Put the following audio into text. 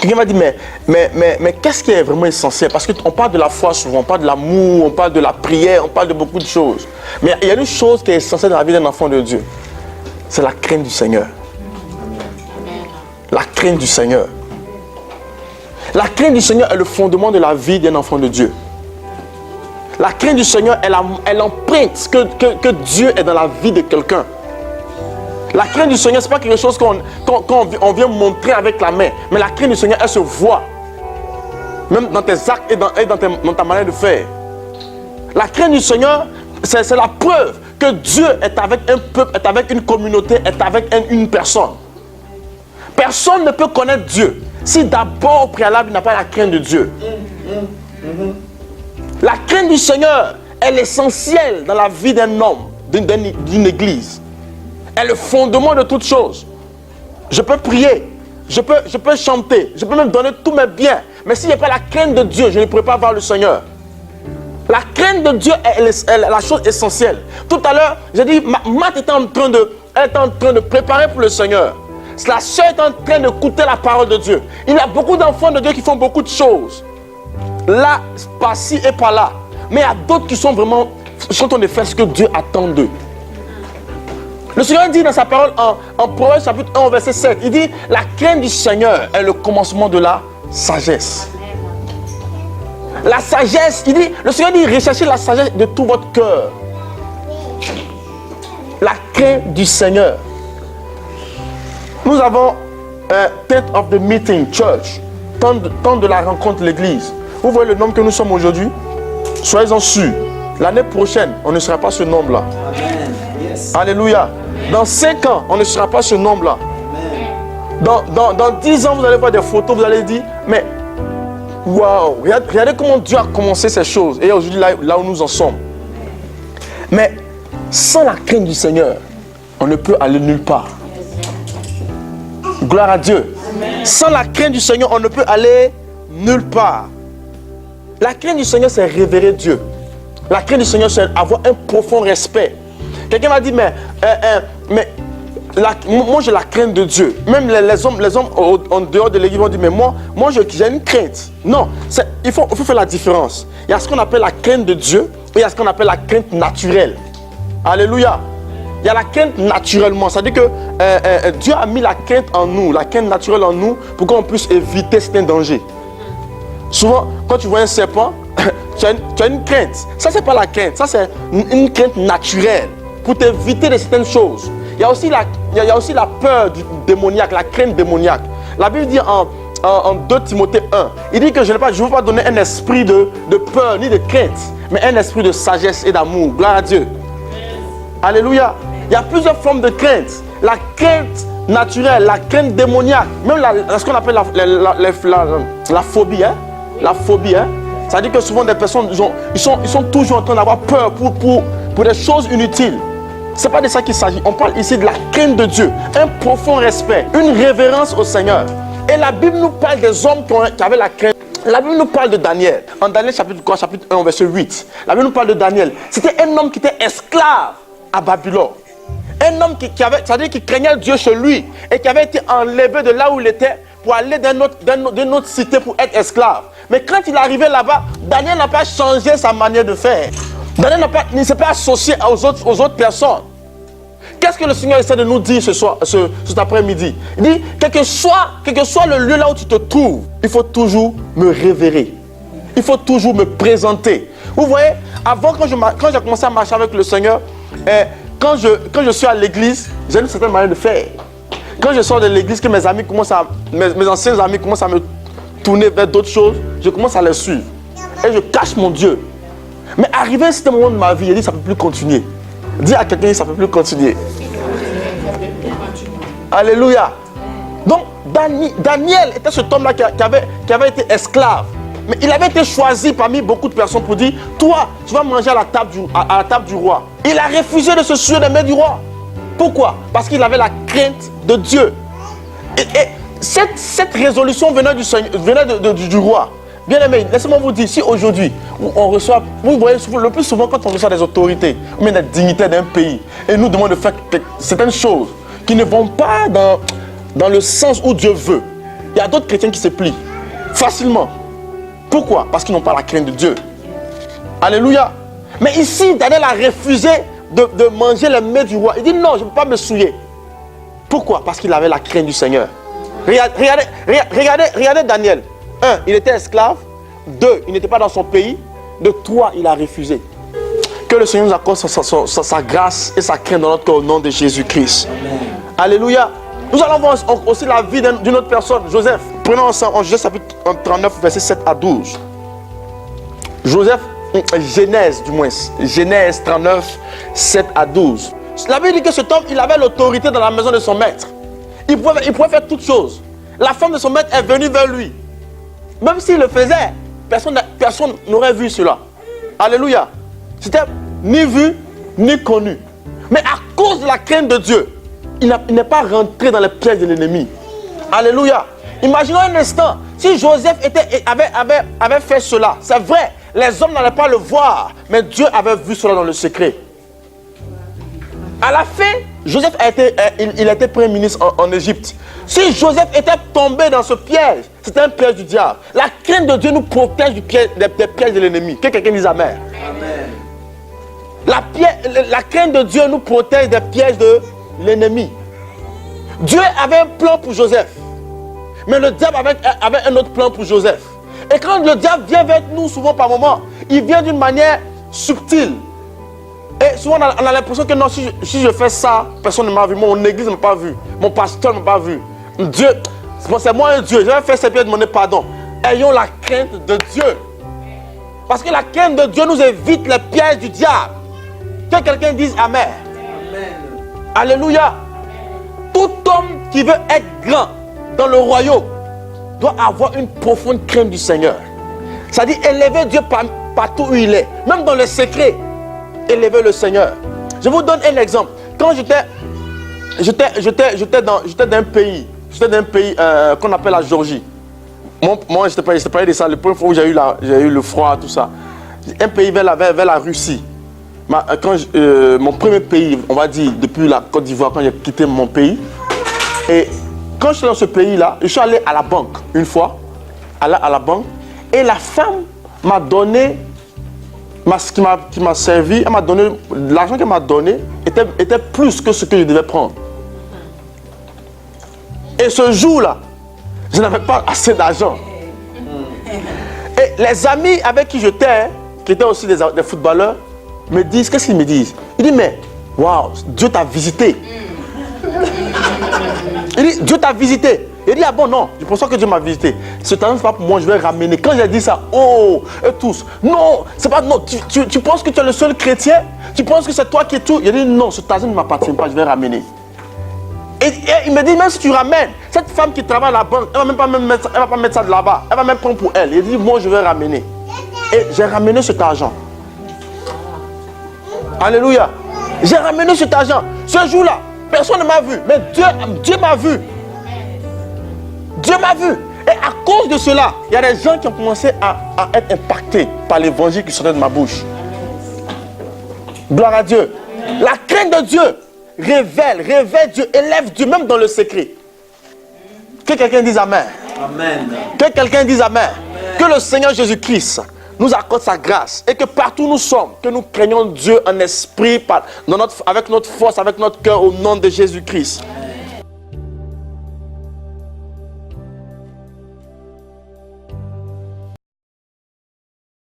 Quelqu'un m'a dit, mais qu'est-ce qui est vraiment essentiel? Parce qu'on parle de la foi souvent, on parle de l'amour, on parle de la prière, on parle de beaucoup de choses. Mais il y a une chose qui est essentielle dans la vie d'un enfant de Dieu. C'est la crainte du Seigneur. La crainte du Seigneur. La crainte du Seigneur est le fondement de la vie d'un enfant de Dieu. La crainte du Seigneur est l'empreinte que Dieu est dans la vie de quelqu'un. La crainte du Seigneur, ce n'est pas quelque chose qu'on vient montrer avec la main. Mais la crainte du Seigneur, elle se voit. Même dans tes actes et dans ta manière de faire. La crainte du Seigneur, c'est la preuve que Dieu est avec un peuple, est avec une communauté, est avec une personne. Personne ne peut connaître Dieu si d'abord au préalable il n'a pas la crainte de Dieu. La crainte du Seigneur est l'essentiel dans la vie d'un homme, d'une église. Est le fondement de toutes choses. Je peux prier, je peux chanter, je peux même donner tous mes biens. Mais s'il n'y a pas la crainte de Dieu, je ne pourrai pas voir le Seigneur. La crainte de Dieu est la chose essentielle. Tout à l'heure, j'ai dit, Matt était en train de préparer pour le Seigneur. La sœur est en train d'écouter la parole de Dieu. Il y a beaucoup d'enfants de Dieu qui font beaucoup de choses. Là, par-ci et par-là. Mais il y a d'autres qui sont vraiment en train de faire ce que Dieu attend d'eux. Le Seigneur dit dans sa parole en Proverbe chapitre 1 verset 7, il dit la crainte du Seigneur est le commencement de la sagesse. La sagesse, il dit, le Seigneur dit recherchez la sagesse de tout votre cœur. La crainte du Seigneur. Nous avons Tent of the Meeting Church, temps de la rencontre de l'église. Vous voyez le nombre que nous sommes aujourd'hui? Soyez-en sûrs. L'année prochaine, on ne sera pas ce nombre-là. Yes. Alléluia. Dans 5 ans, on ne sera pas ce nombre-là. Dans 10 ans, vous allez voir des photos, vous allez dire, mais waouh, regardez comment Dieu a commencé ces choses. Et aujourd'hui, là où nous en sommes. Mais sans la crainte du Seigneur, on ne peut aller nulle part. Gloire à Dieu. Amen. Sans la crainte du Seigneur, on ne peut aller nulle part. La crainte du Seigneur, c'est révérer Dieu. La crainte du Seigneur, c'est avoir un profond respect. Quelqu'un m'a dit, mais moi j'ai la crainte de Dieu. Même les hommes en dehors de l'église vont dire, mais moi j'ai une crainte. Non, il faut faire la différence. Il y a ce qu'on appelle la crainte de Dieu et il y a ce qu'on appelle la crainte naturelle. Alléluia. Il y a la crainte naturellement. C'est-à-dire que Dieu a mis la crainte en nous, la crainte naturelle en nous, pour qu'on puisse éviter certains dangers. Souvent, quand tu vois un serpent, tu as une crainte. Ça, c'est pas la crainte. Ça, c'est une crainte naturelle pour t'éviter de certaines choses. Il y a aussi la peur démoniaque, la crainte démoniaque. La Bible dit en 2 Timothée 1, il dit que je ne veux pas donner un esprit de peur ni de crainte, mais un esprit de sagesse et d'amour. Gloire à Dieu. Alléluia. Il y a plusieurs formes de crainte. La crainte naturelle, la crainte démoniaque, même ce qu'on appelle la phobie. Hein? La phobie. Hein? Ça veut dire que souvent des personnes, ils sont toujours en train d'avoir peur pour des choses inutiles. Ce n'est pas de ça qu'il s'agit. On parle ici de la crainte de Dieu, un profond respect, une révérence au Seigneur. Et la Bible nous parle des hommes qui avaient la crainte. La Bible nous parle de Daniel. En Daniel chapitre 1, verset 8. La Bible nous parle de Daniel. C'était un homme qui était esclave à Babylone. Un homme c'est-à-dire qui craignait Dieu chez lui et qui avait été enlevé de là où il était pour aller d'une autre cité pour être esclave. Mais quand il est arrivé là-bas, Daniel n'a pas changé sa manière de faire. Daniel ne s'est pas associé aux autres personnes. Qu'est-ce que le Seigneur essaie de nous dire cet après-midi? Il dit, quel que soit le lieu là où tu te trouves, il faut toujours me révérer. Il faut toujours me présenter. Vous voyez, avant, quand j'ai commencé à marcher avec le Seigneur, quand je suis à l'église, j'ai une certaine manière de faire. Quand je sors de l'église, que mes anciens amis commencent à me tourner vers d'autres choses, je commence à les suivre. Et je cache mon Dieu. Mais arrivé à ce moment de ma vie, il dit, ça ne peut plus continuer. Dis à quelqu'un, ça ne peut plus continuer. Alléluia. Donc, Daniel était cet homme-là qui avait été esclave. Mais il avait été choisi parmi beaucoup de personnes pour dire, toi, tu vas manger à la table du roi. Il a refusé de se souiller des mains du roi. Pourquoi? Parce qu'il avait la crainte de Dieu. Et cette résolution venait du roi. Bien aimé, laissez-moi vous dire, si aujourd'hui, on reçoit, vous voyez le plus souvent quand on reçoit des autorités, ou même des dignitaires d'un pays, et nous demandent de faire certaines choses qui ne vont pas dans le sens où Dieu veut. Il y a d'autres chrétiens qui se plient facilement. Pourquoi? Parce qu'ils n'ont pas la crainte de Dieu. Alléluia. Mais ici, Daniel a refusé de manger les mets du roi. Il dit non, je ne peux pas me souiller. Pourquoi? Parce qu'il avait la crainte du Seigneur. Regardez Daniel. 1, il était esclave. 2, il n'était pas dans son pays. De 3, il a refusé. Que le Seigneur nous accorde sa grâce et sa crainte dans notre cœur au nom de Jésus-Christ. Alléluia. Nous allons voir aussi la vie d'une autre personne, Joseph. Prenons ensemble en Genèse chapitre 39, verset 7 à 12. Joseph, Genèse du moins. Genèse 39, 7 à 12. La Bible dit que cet homme, il avait l'autorité dans la maison de son maître. Il pouvait faire toutes choses. La femme de son maître est venue vers lui. Même s'il le faisait, personne n'aurait vu cela. Alléluia. C'était ni vu, ni connu. Mais à cause de la crainte de Dieu, il n'est pas rentré dans les pièges de l'ennemi. Alléluia. Imaginons un instant, si Joseph avait fait cela, c'est vrai, les hommes n'allaient pas le voir, mais Dieu avait vu cela dans le secret. À la fin, Joseph a été premier ministre en Égypte. Si Joseph était tombé dans ce piège, c'était un piège du diable. La crainte de Dieu nous protège des pièges de l'ennemi. Que quelqu'un dise Amen. Amen. La crainte de Dieu nous protège des pièges de l'ennemi. Dieu avait un plan pour Joseph. Mais le diable avait un autre plan pour Joseph. Et quand le diable vient vers nous, souvent par moment, il vient d'une manière subtile. Et souvent on a l'impression que non, si je fais ça, personne ne m'a vu, mon église ne m'a pas vu, mon pasteur ne m'a pas vu. Dieu, c'est moi un Dieu, je vais faire ces pieds et demander pardon. Ayons la crainte de Dieu. Parce que la crainte de Dieu nous évite les pièges du diable. Que quelqu'un dise Amen. Amen. Alléluia. Tout homme qui veut être grand dans le royaume doit avoir une profonde crainte du Seigneur. C'est-à-dire élever Dieu partout où il est, même dans le secret. Élever le Seigneur. Je vous donne un exemple. Quand j'étais dans un pays qu'on appelle la Géorgie. Moi, je t'ai parlé de ça, la première fois où j'ai eu le froid, tout ça. Un pays vers la Russie. Mon premier pays, on va dire, depuis la Côte d'Ivoire, quand j'ai quitté mon pays. Et quand je suis dans ce pays-là, je suis allé à la banque une fois. À la banque. Et la femme m'a donné, qui m'a servi, elle m'a donné, l'argent qu'elle m'a donné était plus que ce que je devais prendre. Et ce jour-là, je n'avais pas assez d'argent. Et les amis avec qui j'étais, qui étaient aussi des footballeurs, me disent, qu'est-ce qu'ils me disent? Ils disent, mais, waouh, Dieu t'a visité. Il dit, Dieu t'a visité. Il dit, ah bon, non, je pense que Dieu m'a visité. Ce talent, ce n'est pas pour moi, je vais ramener. Quand j'ai dit ça, oh, et tous, non, c'est pas, non, tu penses que tu es le seul chrétien? Tu penses que c'est toi qui es tout? Il dit, non, ce talent ne m'appartient pas, je vais ramener. Et il me dit, même si tu ramènes, cette femme qui travaille à la banque, elle ne va pas mettre ça de là-bas, elle va même prendre pour elle. Il dit, moi, je vais ramener. Et j'ai ramené cet argent. Alléluia. J'ai ramené cet argent. Ce jour-là, personne ne m'a vu, mais Dieu m'a vu. Dieu m'a vu. Et à cause de cela, il y a des gens qui ont commencé à être impactés par l'évangile qui sortait de ma bouche. Gloire à Dieu. La crainte de Dieu révèle Dieu, élève Dieu, même dans le secret. Que quelqu'un dise Amen. Amen. Que quelqu'un dise Amen. Amen. Que le Seigneur Jésus-Christ nous accorde sa grâce et que partout où nous sommes, que nous craignons Dieu en esprit, avec notre force, avec notre cœur, au nom de Jésus-Christ.